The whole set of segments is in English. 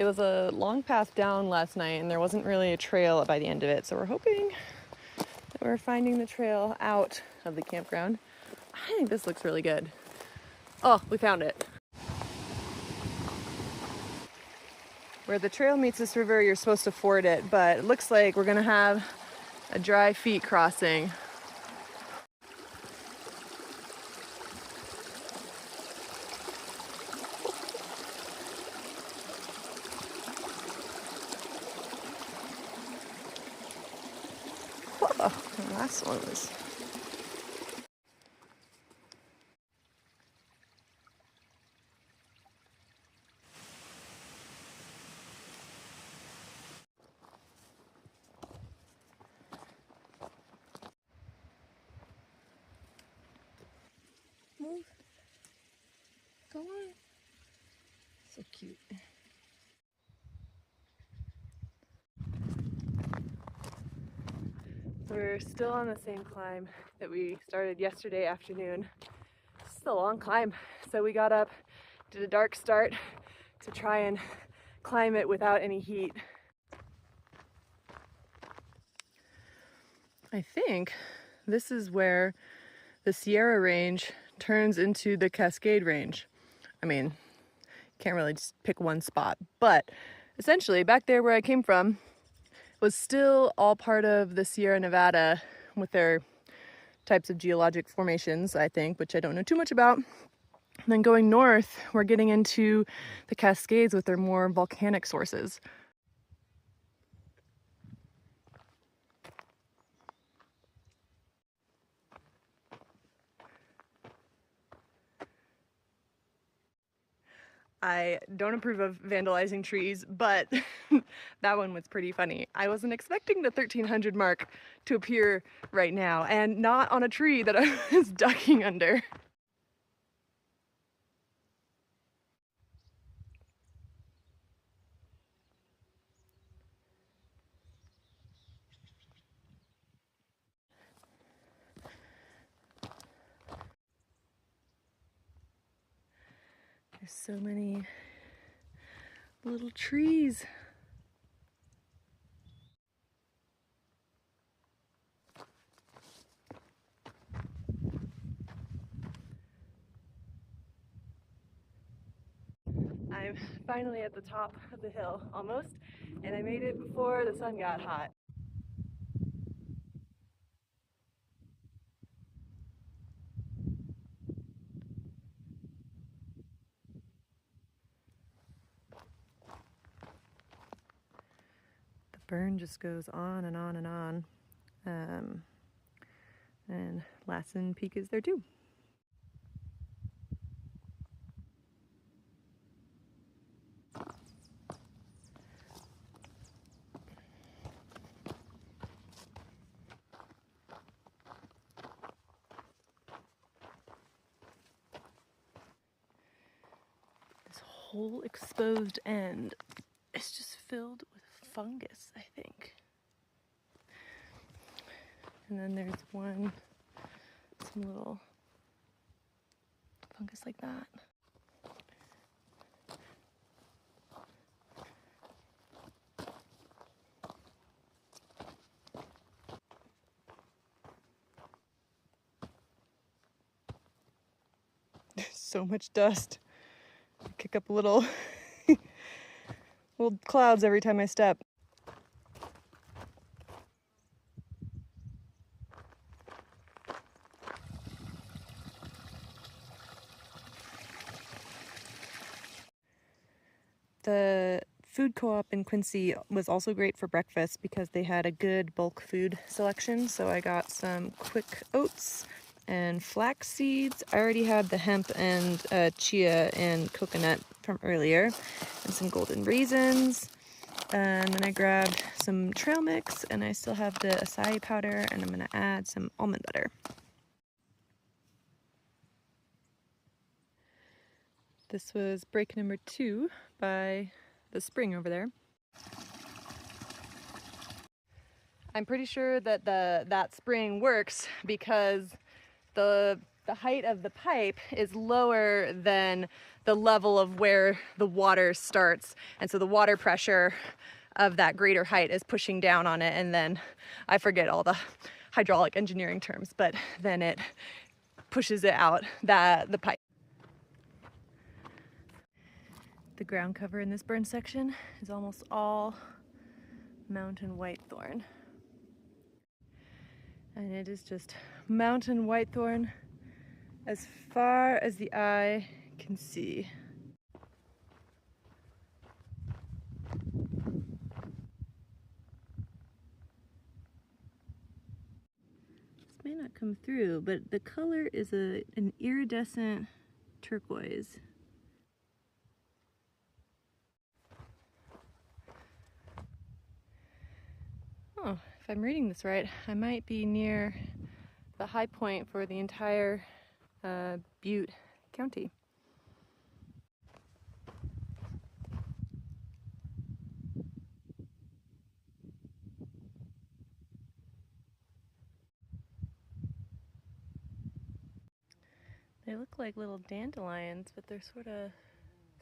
It was a long path down last night and there wasn't really a trail by the end of it, so we're hoping that we're finding the trail out of the campground. I think this looks really good. Oh, we found it. Where the trail meets this river, you're supposed to ford it, but it looks like we're gonna have a dry feet crossing. Whoa, the last one was... Move. Go on. So cute. We're still on the same climb that we started yesterday afternoon. It's a long climb, so we got up, did a dark start to try and climb it without any heat. I think this is where the Sierra range turns into the Cascade range. I mean, can't really just pick one spot, but essentially back there where I came from was still all part of the Sierra Nevada with their types of geologic formations, I think, which I don't know too much about. And then going north, we're getting into the Cascades with their more volcanic sources. I don't approve of vandalizing trees, but that one was pretty funny. I wasn't expecting the 1300 mark to appear right now, and not on a tree that I was ducking under. There's so many little trees. I'm finally at the top of the hill, almost, and I made it before the sun got hot. The burn just goes on and on and on. And Lassen Peak is there too. This whole exposed end is just filled with fungus, I think. And then there's some little fungus like that. There's so much dust. I kick up little clouds every time I step. The food co-op in Quincy was also great for breakfast because they had a good bulk food selection. So I got some quick oats and flax seeds. I already had the hemp and chia and coconut from earlier, and some golden raisins. And then I grabbed some trail mix, and I still have the acai powder, and I'm gonna add some almond butter. This was break number 2 by the spring over there. I'm pretty sure that that spring works because that the height of the pipe is lower than the level of where the water starts. And so the water pressure of that greater height is pushing down on it. And then I forget all the hydraulic engineering terms, but then it pushes it out, the pipe. The ground cover in this burn section is almost all mountain whitethorn. And it is just mountain whitethorn as far as the eye can see. This may not come through, but the color is an iridescent turquoise. Oh, if I'm reading this right, I might be near the high point for the entire Butte County. They look like little dandelions, but they're sort of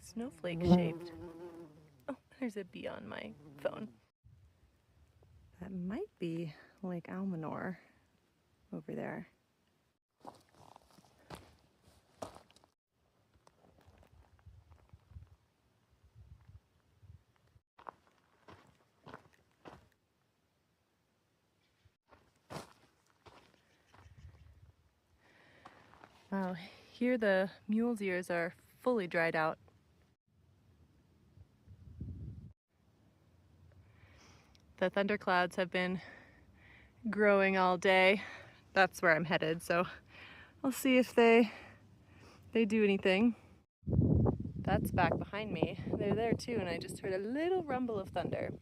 snowflake shaped. Oh, there's a bee on my phone. That might be Lake Almanor over there. Wow, here the mule's ears are fully dried out. The thunderclouds have been growing all day. That's where I'm headed, so I'll see if they do anything. That's back behind me. They're there too, and I just heard a little rumble of thunder.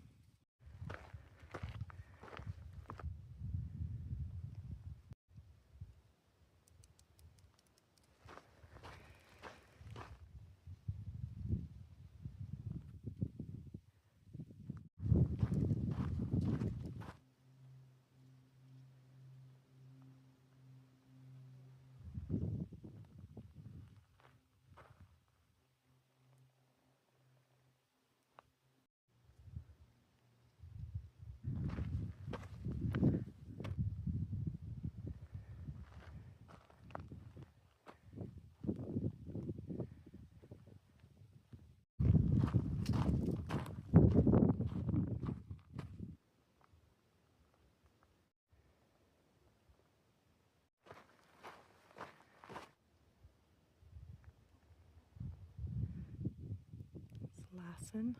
Lassen.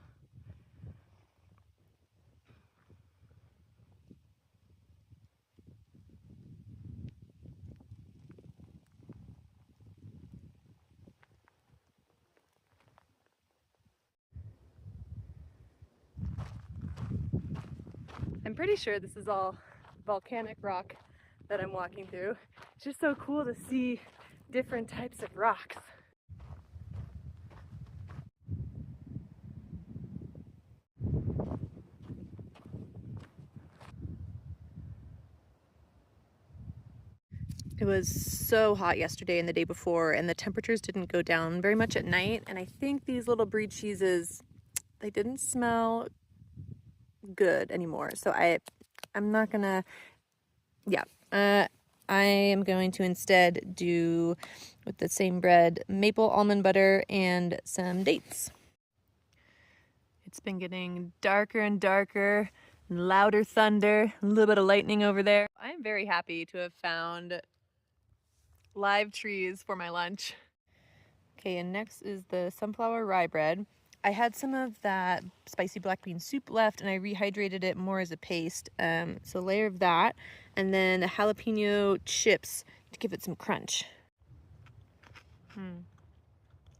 I'm pretty sure this is all volcanic rock that I'm walking through. It's just so cool to see different types of rocks. It was so hot yesterday and the day before, and the temperatures didn't go down very much at night, and I think these little brie cheeses, they didn't smell good anymore. So I'm not gonna, yeah, I am going to instead do, with the same bread, maple almond butter and some dates. It's been getting darker and darker, and louder thunder, a little bit of lightning over there. I'm very happy to have found live trees for my lunch. Okay, and next is the sunflower rye bread. I had some of that spicy black bean soup left, and I rehydrated it more as a paste. So a layer of that, and then the jalapeno chips to give it some crunch.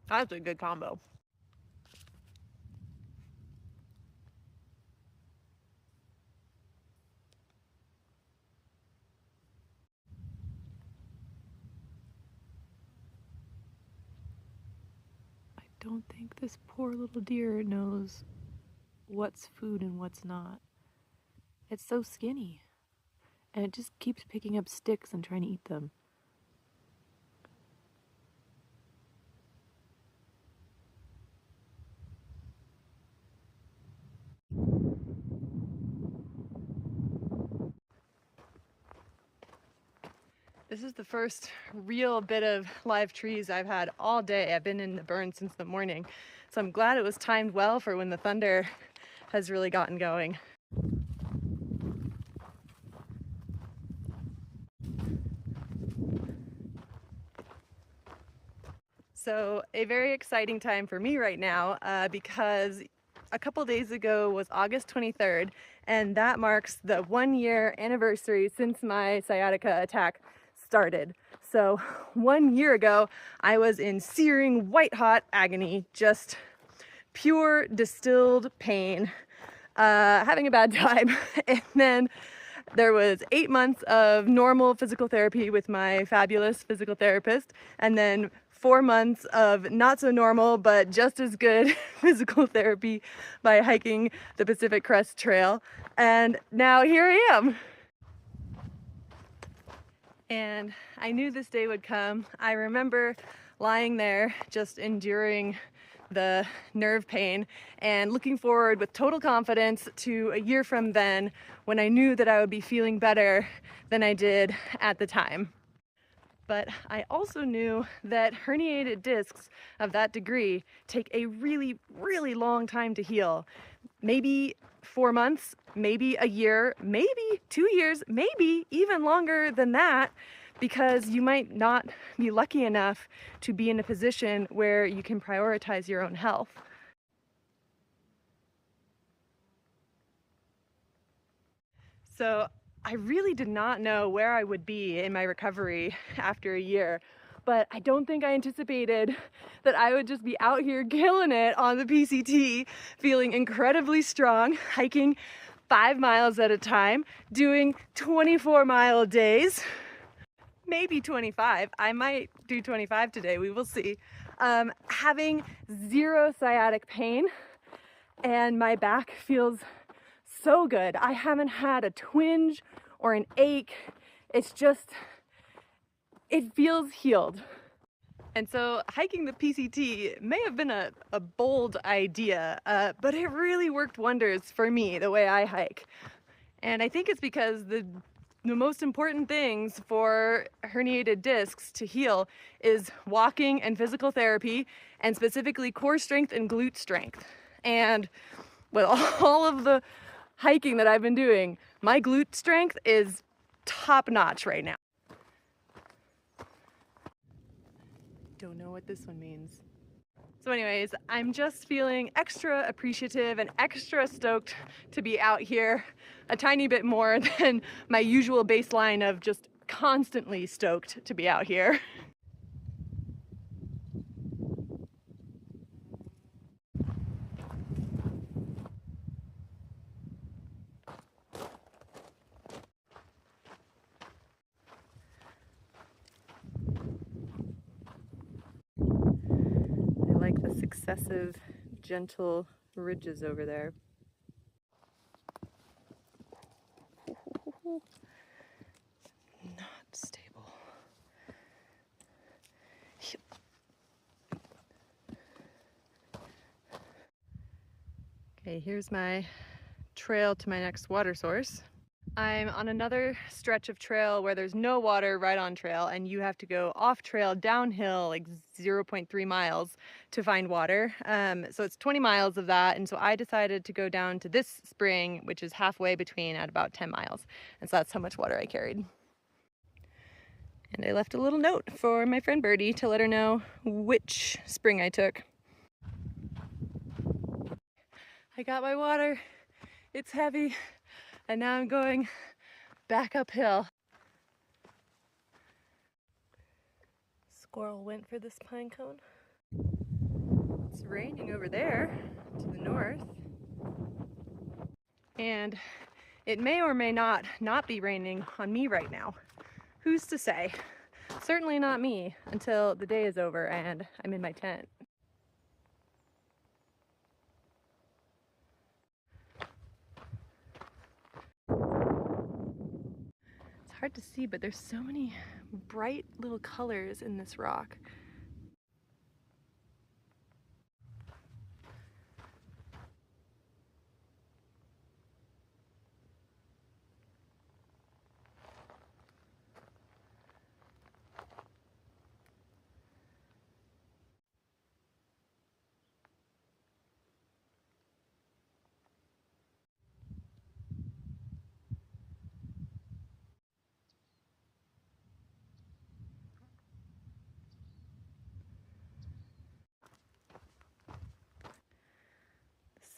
That's a good combo. I don't think this poor little deer knows what's food and what's not. It's so skinny, and it just keeps picking up sticks and trying to eat them. This is the first real bit of live trees I've had all day. I've been in the burn since the morning. So I'm glad it was timed well for when the thunder has really gotten going. So a very exciting time for me right now because a couple days ago was August 23rd, and that marks the 1-year anniversary since my sciatica attack started. So 1 year ago, I was in searing white hot agony, just pure distilled pain, having a bad time. And then there was 8 months of normal physical therapy with my fabulous physical therapist, and then 4 months of not so normal but just as good physical therapy by hiking the Pacific Crest Trail. And now here I am. And I knew this day would come. I remember lying there just enduring the nerve pain and looking forward with total confidence to a year from then, when I knew that I would be feeling better than I did at the time. But I also knew that herniated discs of that degree take a really, really long time to heal. Maybe 4 months, maybe a year, maybe 2 years, maybe even longer than that, because you might not be lucky enough to be in a position where you can prioritize your own health. So I really did not know where I would be in my recovery after a year, but I don't think I anticipated that I would just be out here killing it on the PCT, feeling incredibly strong, hiking 5 miles at a time, doing 24-mile days, maybe 25. I might do 25 today, we will see. Having zero sciatic pain, and my back feels so good. I haven't had a twinge or an ache. It's just, it feels healed. And so hiking the PCT may have been a bold idea, but it really worked wonders for me, the way I hike. And I think it's because the most important things for herniated discs to heal is walking and physical therapy, and specifically core strength and glute strength. And with all of the hiking that I've been doing, my glute strength is top notch right now. Don't know what this one means. So anyways, I'm just feeling extra appreciative and extra stoked to be out here, a tiny bit more than my usual baseline of just constantly stoked to be out here. I like the successive gentle ridges over there. Not stable. Okay, here's my trail to my next water source. I'm on another stretch of trail where there's no water right on trail, and you have to go off trail downhill like 0.3 miles to find water. So it's 20 miles of that, and so I decided to go down to this spring, which is halfway between, at about 10 miles. And so that's how much water I carried. And I left a little note for my friend Birdie to let her know which spring I took. I got my water. It's heavy. And now I'm going back uphill. Squirrel went for this pine cone. It's raining over there to the north. And it may or may not be raining on me right now. Who's to say? Certainly not me until the day is over and I'm in my tent. Hard to see, but there's so many bright little colors in this rock.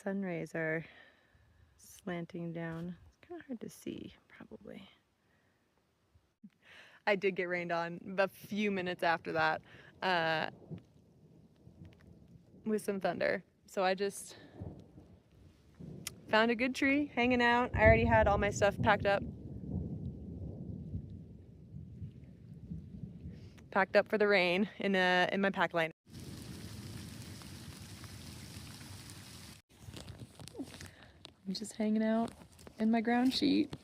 sun rays are slanting down. It's kind of hard to see, probably. I did get rained on a few minutes after that with some thunder. So I just found a good tree, hanging out. I already had all my stuff packed up. Packed up for the rain in my pack line. I'm just hanging out in my ground sheet.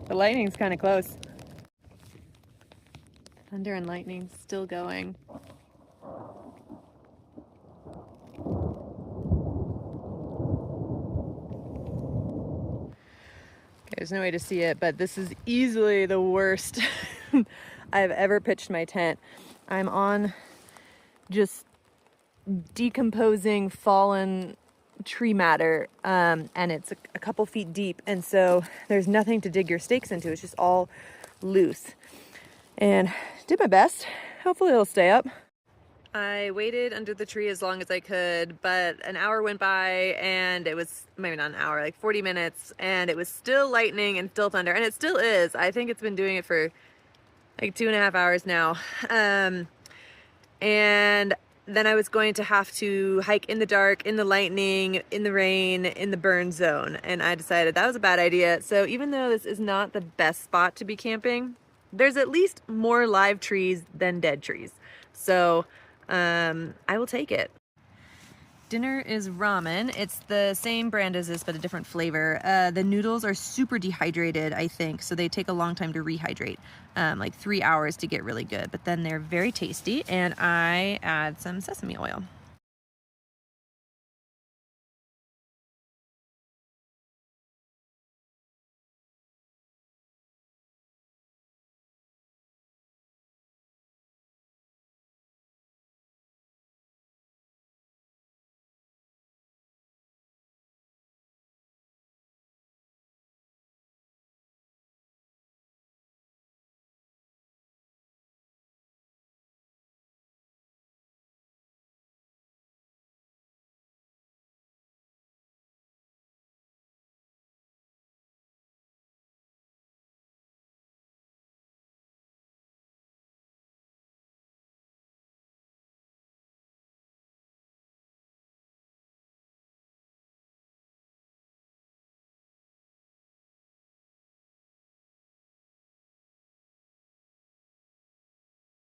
The lightning's kind of close. Thunder and lightning still going. Okay, there's no way to see it, but this is easily the worst I've ever pitched my tent. I'm on just decomposing fallen tree matter, and it's a couple feet deep, and so there's nothing to dig your stakes into. It's just all loose. And did my best. Hopefully it'll stay up. I waited under the tree as long as I could, but an hour went by and it was, maybe not an hour, like 40 minutes, and it was still lightning and still thunder, and it still is. I think it's been doing it for like 2.5 hours now. And then I was going to have to hike in the dark, in the lightning, in the rain, in the burn zone. And I decided that was a bad idea. So even though this is not the best spot to be camping, there's at least more live trees than dead trees. So I will take it. Dinner is ramen. It's the same brand as this, but a different flavor. The noodles are super dehydrated, I think, so they take a long time to rehydrate, like 3 hours to get really good, but then they're very tasty, and I add some sesame oil.